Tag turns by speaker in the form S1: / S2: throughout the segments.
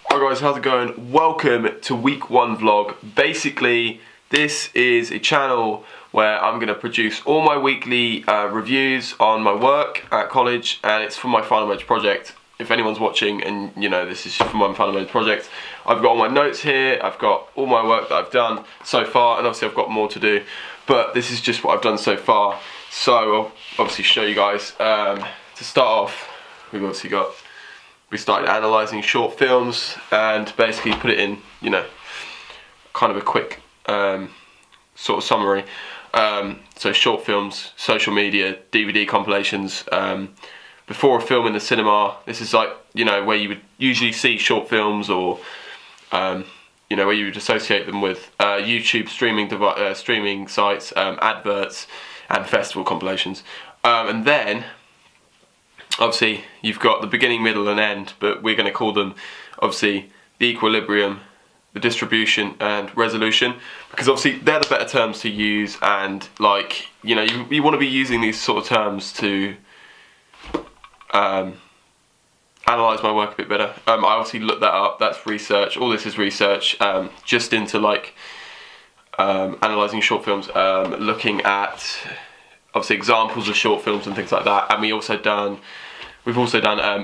S1: Hi guys, how's it going? Welcome to week 1 vlog. Basically, this is a channel where I'm going to produce all my weekly reviews on my work at college, and it's for my final major project. If anyone's watching and you know this is for my final major project, I've got all my notes here, I've got all my work that I've done so far, and obviously I've got more to do, but this is just what I've done so far. So I'll obviously show you guys. To start off, we started analysing short films and basically put it in, you know, kind of a quick sort of summary. So short films, social media, DVD compilations. Before a film in the cinema, this is like, you know, where you would usually see short films, or you know, where you would associate them with YouTube streaming sites, adverts, and festival compilations. And then obviously you've got the beginning, middle and end, but we're going to call them obviously the equilibrium, the distribution and resolution, because obviously they're the better terms to use, and like, you know, you want to be using these sort of terms to analyse my work a bit better. I obviously looked that up, that's research, all this is research, just into like analysing short films, looking at obviously examples of short films and things like that. And we've also done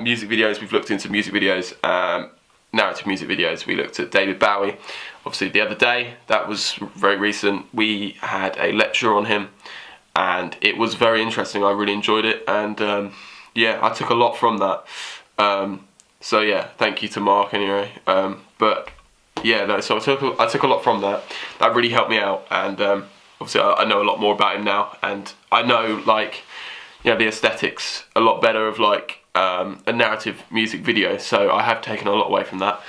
S1: music videos. We've looked into music videos, narrative music videos. We looked at David Bowie obviously the other day, that was very recent. We had a lecture on him and it was very interesting. I really enjoyed it, and yeah, I took a lot from that. So yeah, thank you to Mark anyway. But yeah, no, so I took a lot from that. That really helped me out, and obviously I know a lot more about him now, and I know, like, you know, the aesthetics a lot better of like a narrative music video, so I have taken a lot away from that.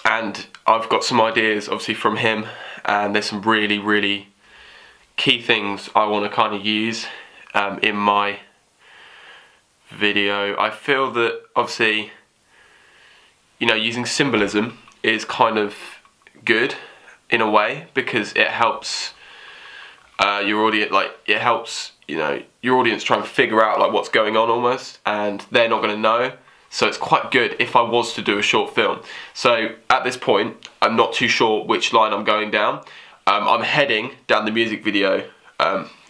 S1: And I've got some ideas obviously from him, and there's some really key things I want to kind of use in my video. I feel that obviously, you know, using symbolism is kind of good in a way, because it helps your audience, like, it helps, you know, your audience try and figure out like what's going on almost, and they're not going to know. So it's quite good if I was to do a short film. So at this point, I'm not too sure which line I'm going down. I'm heading down the music video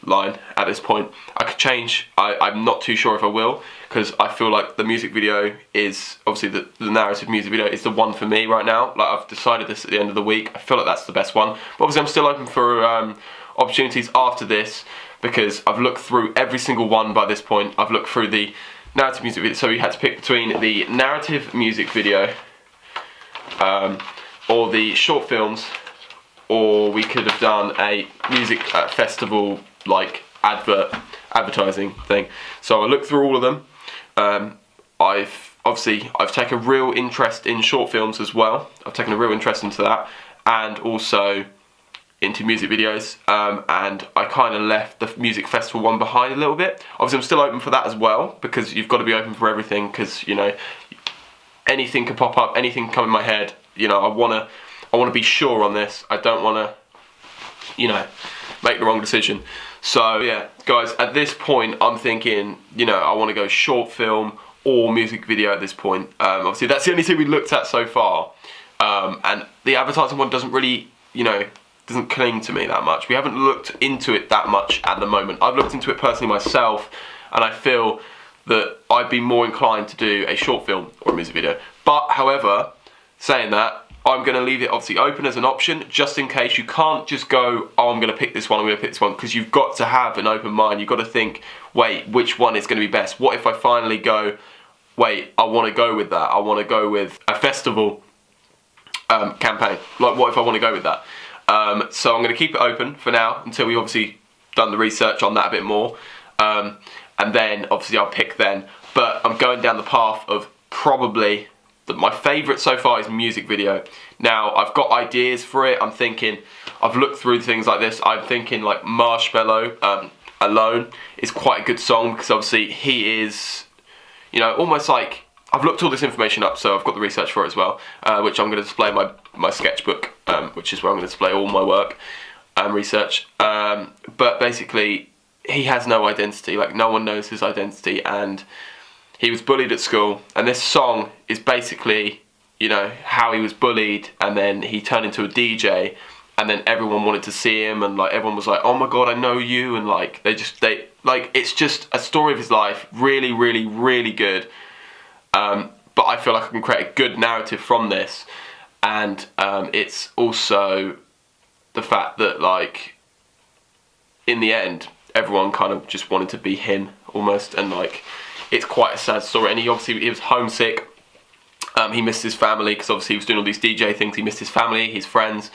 S1: line at this point. I could change, I'm not too sure if I will, because I feel like the music video is, obviously the narrative music video is the one for me right now. Like, I've decided this at the end of the week. I feel like that's the best one. But obviously I'm still open for opportunities after this, because I've looked through every single one by this point. I've looked through the narrative music video, so we had to pick between the narrative music video or the short films, or we could have done a music festival like advertising thing. So I looked through all of them. I've taken a real interest in short films as well. I've taken a real interest into that, and also into music videos, and I kind of left the music festival one behind a little bit. Obviously I'm still open for that as well, because you've got to be open for everything, because, you know, anything can pop up, anything can come in my head. You know, I want to be sure on this. I don't want to, you know, make the wrong decision. So yeah, guys, at this point I'm thinking, you know, I want to go short film or music video at this point. Obviously that's the only thing we looked at so far, and the advertising one doesn't really, you know, doesn't cling to me that much. We haven't looked into it that much at the moment. I've looked into it personally myself, and I feel that I'd be more inclined to do a short film or a music video. But however, saying that, I'm going to leave it obviously open as an option, just in case. You can't just go, oh, I'm going to pick this one, I'm going to pick this one, because you've got to have an open mind. You've got to think, wait, which one is going to be best? What if I finally go, wait, I want to go with that. I want to go with a festival campaign. Like, what if I want to go with that? So I'm going to keep it open for now until we've obviously done the research on that a bit more, and then obviously I'll pick then. But I'm going down the path of probably my favourite so far is music video. Now I've got ideas for it. I'm thinking, I've looked through things like this. I'm thinking like Marshmello, Alone is quite a good song, because obviously he is, you know, almost like, I've looked all this information up, so I've got the research for it as well, which I'm going to display my sketchbook, which is where I'm going to display all my work and research. But basically, he has no identity. Like, no one knows his identity, and he was bullied at school, and this song is basically, you know, how he was bullied, and then he turned into a DJ, and then everyone wanted to see him, and like everyone was like, oh my god, I know you, and like they it's just a story of his life, really, really, really good. But I feel like I can create a good narrative from this, and it's also the fact that, like, in the end, everyone kind of just wanted to be him almost, and like it's quite a sad story. And he was homesick. He missed his family because obviously he was doing all these DJ things. He missed his family, his friends,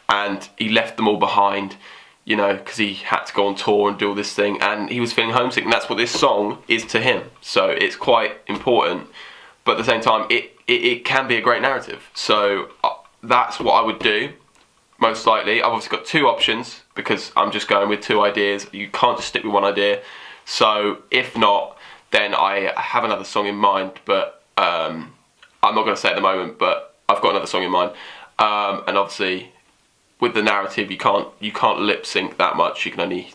S1: and he left them all behind, you know, because he had to go on tour and do all this thing, and he was feeling homesick, and that's what this song is to him. So it's quite important, but at the same time, it can be a great narrative. So that's what I would do, most likely. I've obviously got two options, because I'm just going with two ideas. You can't just stick with one idea. So if not, then I have another song in mind, but I'm not going to say at the moment, but I've got another song in mind. And obviously, with the narrative, you can't lip sync that much. You can only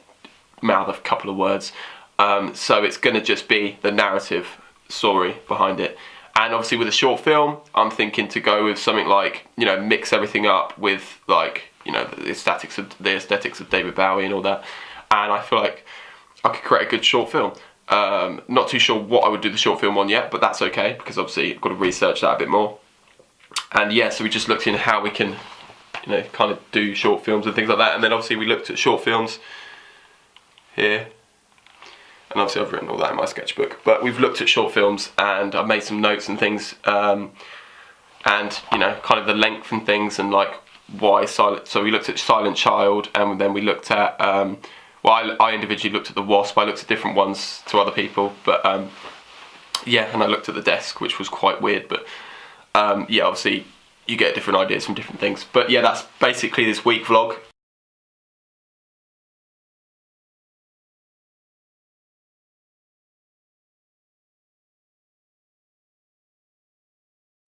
S1: mouth a couple of words. So it's going to just be the narrative story behind it. And obviously with a short film, I'm thinking to go with something like, you know, mix everything up with, like, you know, the aesthetics of David Bowie and all that. And I feel like I could create a good short film. Not too sure what I would do the short film on yet, but that's okay, because obviously I've got to research that a bit more. And yeah, so we just looked into how we can, you know, kind of do short films and things like that. And then obviously we looked at short films here. And obviously I've written all that in my sketchbook. But we've looked at short films, and I've made some notes and things. And, you know, kind of the length and things, and like why Silent... So we looked at Silent Child, and then we looked at... well, I individually looked at The Wasp. I looked at different ones to other people. But, yeah, and I looked at The Desk, which was quite weird. But, yeah, obviously... you get different ideas from different things. But yeah, that's basically this week vlog.